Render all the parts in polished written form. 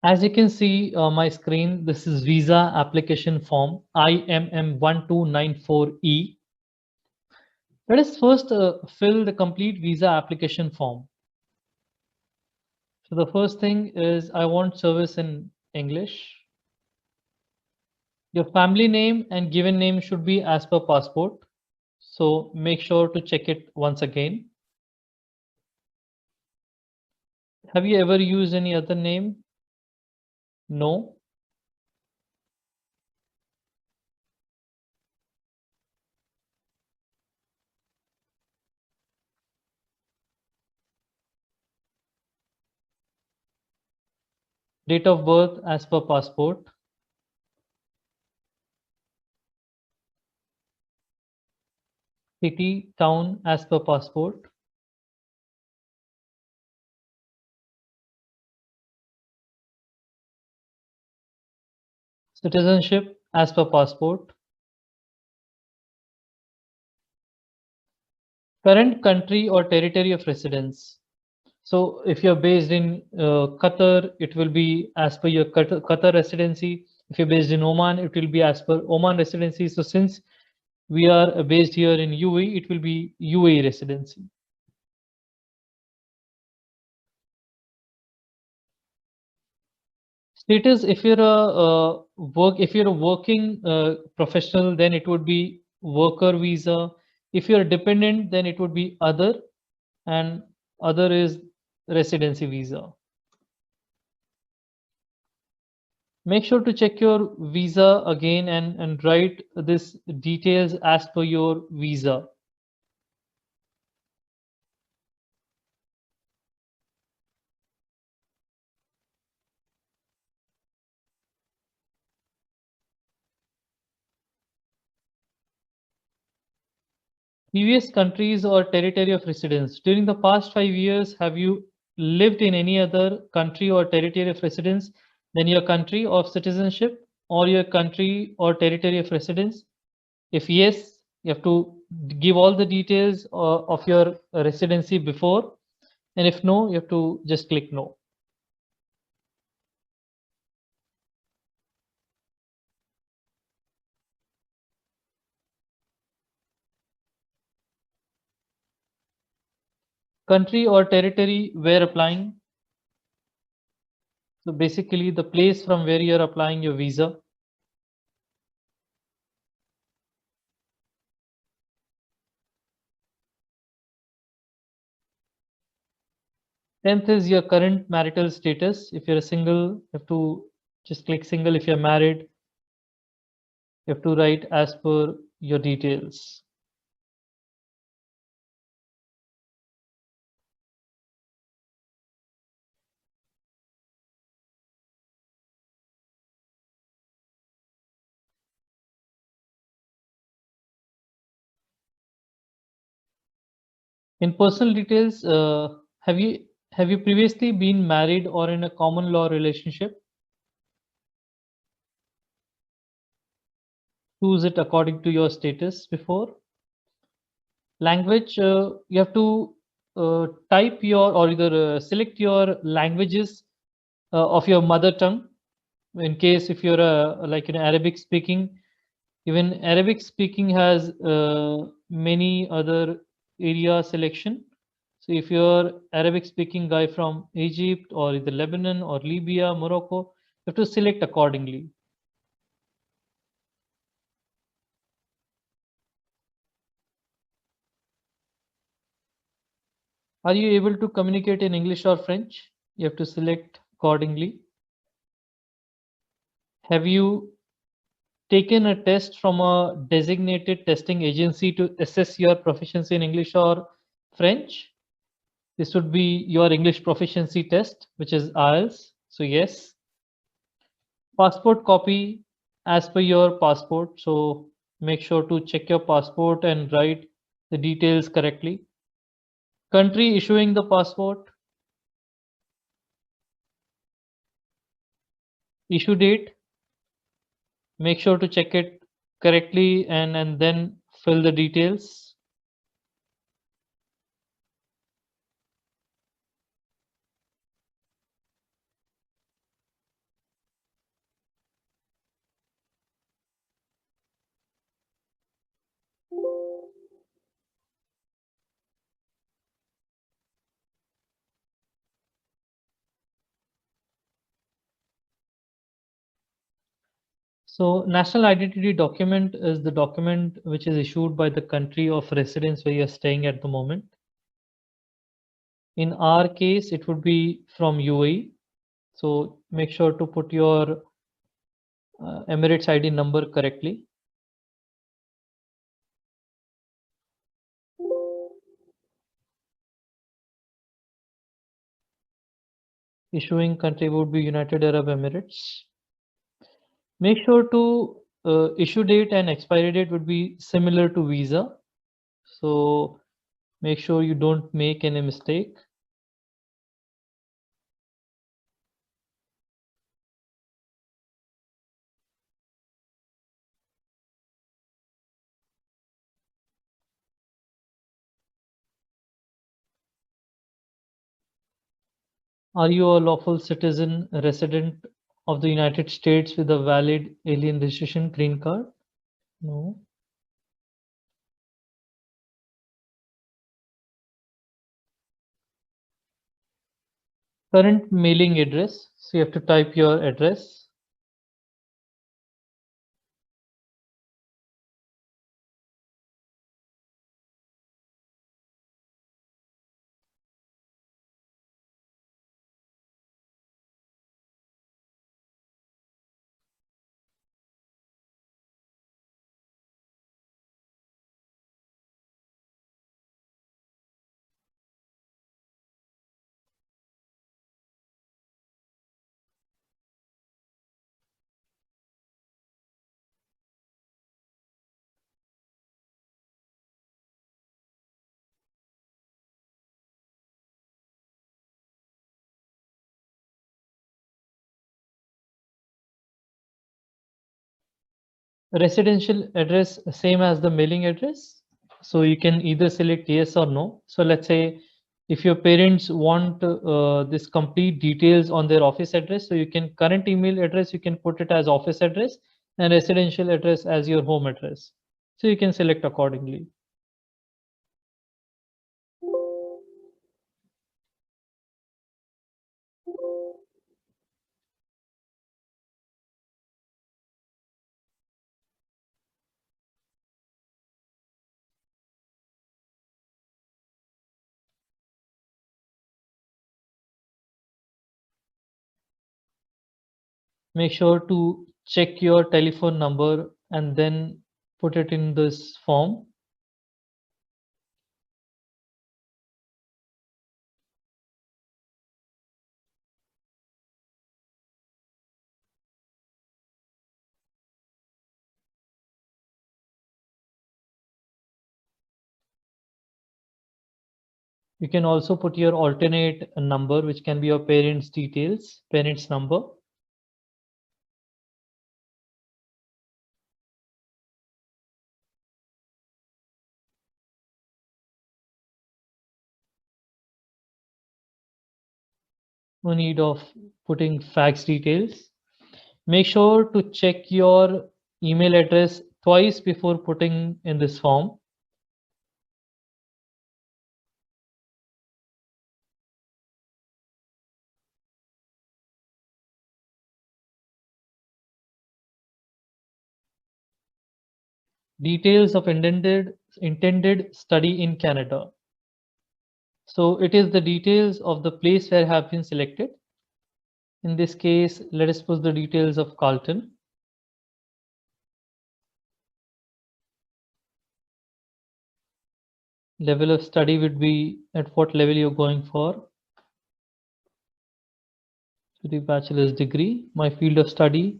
As you can see my screen, this is visa application form IMM1294E. Let us first fill the complete visa application form. So the first thing is I want service in English. Your family name and given name should be as per passport. So make sure to check it once again. Have you ever used any other name? No. Date of birth as per passport. City, town as per passport. Citizenship as per passport. Current country or territory of residence. So if you're based in Qatar, it will be as per your Qatar residency. If you're based in Oman, it will be as per Oman residency. So since we are based here in UAE, it will be UAE residency. Status, if you're if you're a working professional, then it would be worker visa. If you're a dependent, then it would be other, and other is residency visa. Make sure to check your visa again and write this details as per your visa. Previous countries or territory of residence. During the past 5 years, have you lived in any other country or territory of residence than your country of citizenship or your country or territory of residence? If yes, you have to give all the details of your residency before, and if no, you have to just click no. Country or territory where applying. So basically the place from where you're applying your visa. 10th is your current marital status. If you're a single, you have to just click single. If you're married, you have to write as per your details. In personal details, have you previously been married or in a common law relationship? Choose it according to your status before. Language, you have to type your or either select your languages of your mother tongue. In case if you're like in Arabic speaking, even Arabic speaking has many other area selection. So if you're Arabic speaking guy from Egypt or either Lebanon or Libya, Morocco, you have to select accordingly. Are you able to communicate in English or French? You have to select accordingly. Have you taken a test from a designated testing agency to assess your proficiency in English or French? This would be your English proficiency test, which is IELTS. So yes. Passport copy as per your passport. So make sure to check your passport and write the details correctly. Country issuing the passport, issue date. Make sure to check it correctly and then fill the details. So national identity document is the document which is issued by the country of residence where you're staying at the moment. In our case, it would be from UAE. So make sure to put your Emirates ID number correctly. Issuing country would be United Arab Emirates. Make sure to issue date and expiry date would be similar to visa. So make sure you don't make any mistake. Are you a lawful citizen resident of the United States with a valid alien registration green card? No. Current mailing address. So you have to type your address. Residential address same as the mailing address. So you can either select yes or no. So let's say if your parents want this complete details on their office address, so you can current email address, you can put it as office address and residential address as your home address. So you can select accordingly. Make sure to check your telephone number and then put it in this form. You can also put your alternate number, which can be your parents' details, parents' number. No need of putting fax details. Make sure to check your email address twice before putting in this form. Details of intended study in Canada. So it is the details of the place where have been selected. In this case, let us put the details of Carlton. Level of study would be at what level you're going for. So the bachelor's degree, my field of study.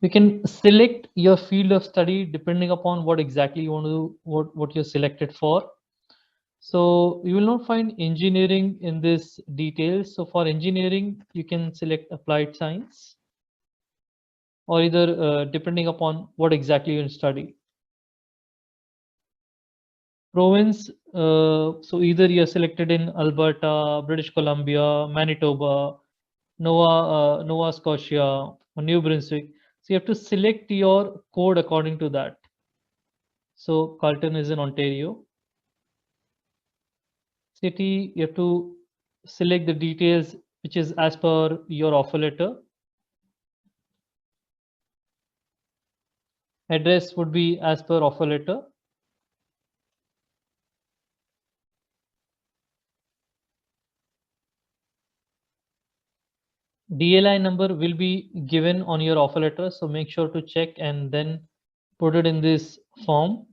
You can select your field of study depending upon what exactly you want to do, what you're selected for. So you will not find engineering in this details. So for engineering, you can select applied science or either depending upon what exactly you study. Province, so either you're selected in Alberta, British Columbia, Manitoba, Nova Scotia, or New Brunswick. So you have to select your code according to that. So Carlton is in Ontario. City, you have to select the details which is as per your offer letter. Address would be as per offer letter. DLI number will be given on your offer letter, so make sure to check and then put it in this form.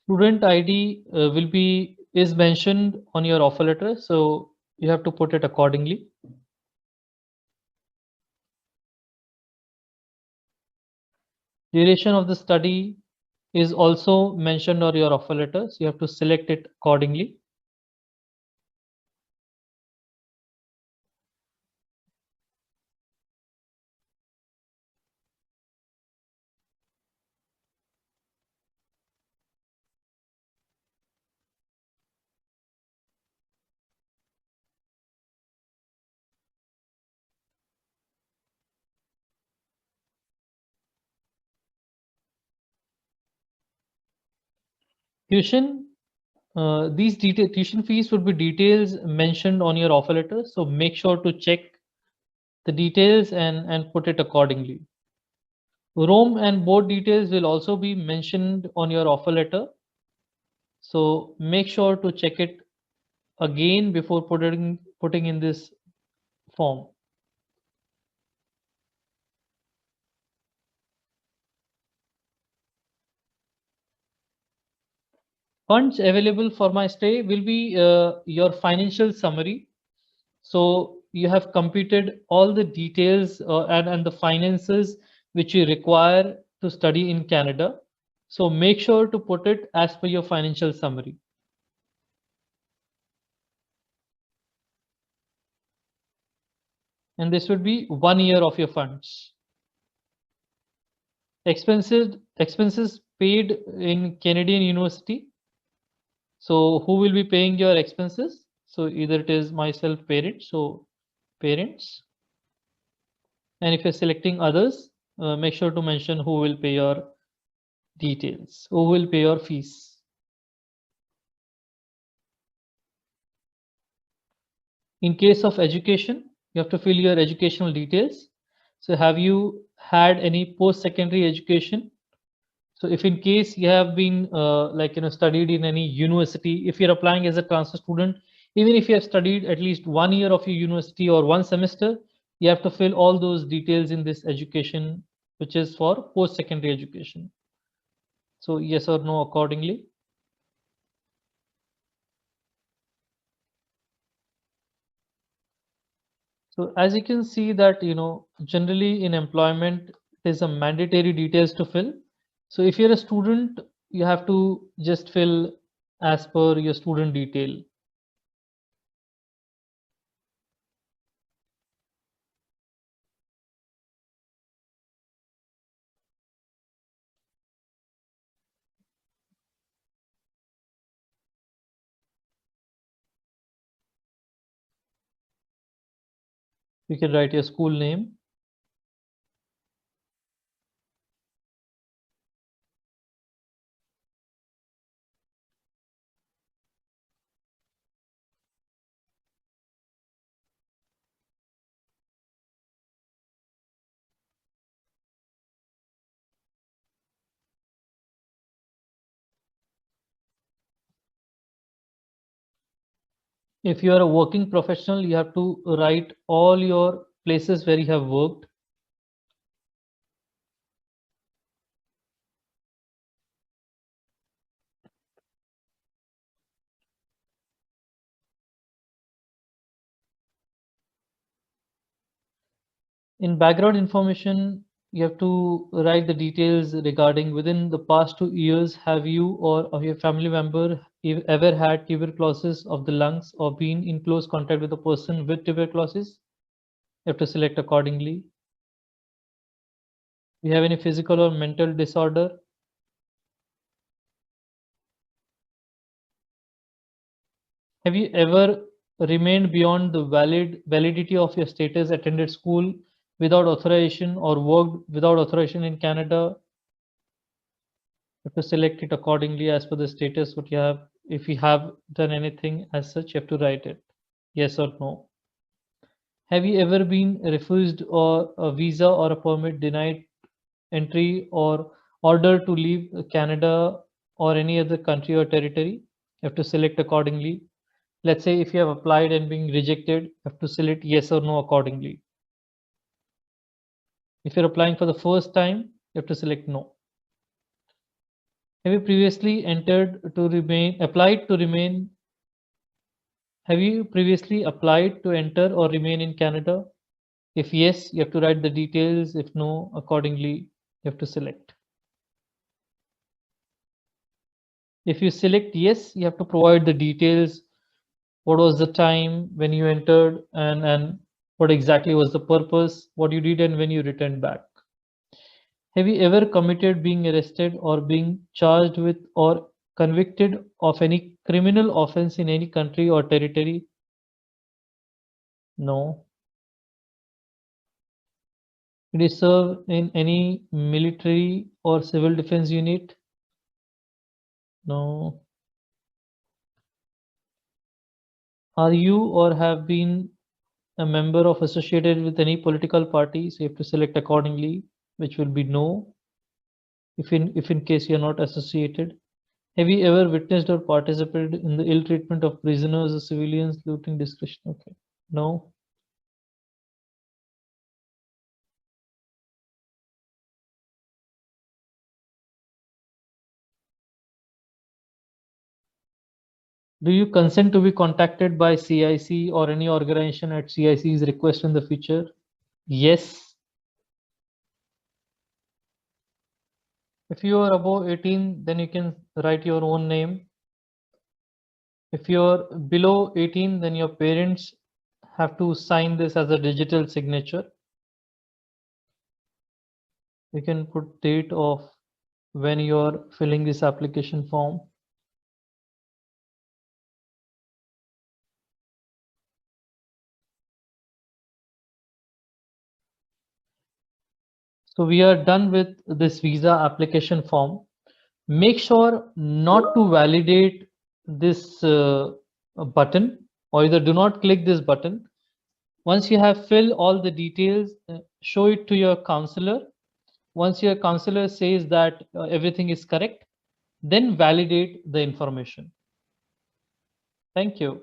Student ID is mentioned on your offer letter, so you have to put it accordingly. Duration of the study is also mentioned on your offer letter, so you have to select it accordingly. Tuition, tuition fees would be details mentioned on your offer letter, so make sure to check the details and put it accordingly. Room and board details will also be mentioned on your offer letter, so make sure to check it again before putting in this form. Funds available for my stay will be your financial summary. So you have computed all the details and the finances which you require to study in Canada. So make sure to put it as per your financial summary. And this would be 1 year of your funds. Expenses paid in Canadian University. So who will be paying your expenses? So either it is myself, parents, so parents. And if you're selecting others, make sure to mention who will pay your details, who will pay your fees. In case of education, you have to fill your educational details. So have you had any post-secondary education? So if in case you have been studied in any university, if you're applying as a transfer student, even if you have studied at least 1 year of your university or one semester, you have to fill all those details in this education, which is for post-secondary education. So yes or no accordingly. So as you can see that, generally in employment, it is a mandatory details to fill. So if you're a student, you have to just fill as per your student detail. You can write your school name. If you are a working professional, you have to write all your places where you have worked. In background information, you have to write the details regarding within the past 2 years, have you or your family member ever had tuberculosis of the lungs or been in close contact with a person with tuberculosis? You have to select accordingly. Do you have any physical or mental disorder? Have you ever remained beyond the validity of your status, attended school without authorization, or worked without authorization in Canada? You have to select it accordingly as per the status what you have. If you have done anything as such, you have to write it, yes or no. Have you ever been refused or a visa or a permit denied entry or order to leave Canada or any other country or territory? You have to select accordingly. Let's say if you have applied and being rejected, you have to select yes or no accordingly. If you're applying for the first time, you have to select no. Have you previously applied to remain? Have you previously applied to enter or remain in Canada? If yes, you have to write the details. If no, accordingly, you have to select. If you select yes, you have to provide the details. What was the time when you entered, and what exactly was the purpose, what you did, and when you returned back. Have you ever committed being arrested or being charged with or convicted of any criminal offense in any country or territory? No. Did you serve in any military or civil defense unit? No. Are you or have been a member of associated with any political party? So you have to select accordingly, which will be no, if in case you're not associated. Have you ever witnessed or participated in the ill treatment of prisoners or civilians, looting, discretion? Okay. No. Do you consent to be contacted by CIC or any organization at CIC's request in the future? Yes. If you are above 18, then you can write your own name. If you're below 18, then your parents have to sign this as a digital signature. You can put date of when you're filling this application form. So we are done with this visa application form. Make sure not to validate this button, or either do not click this button. Once you have filled all the details, show it to your counselor. Once your counselor says that everything is correct, then validate the information. Thank you.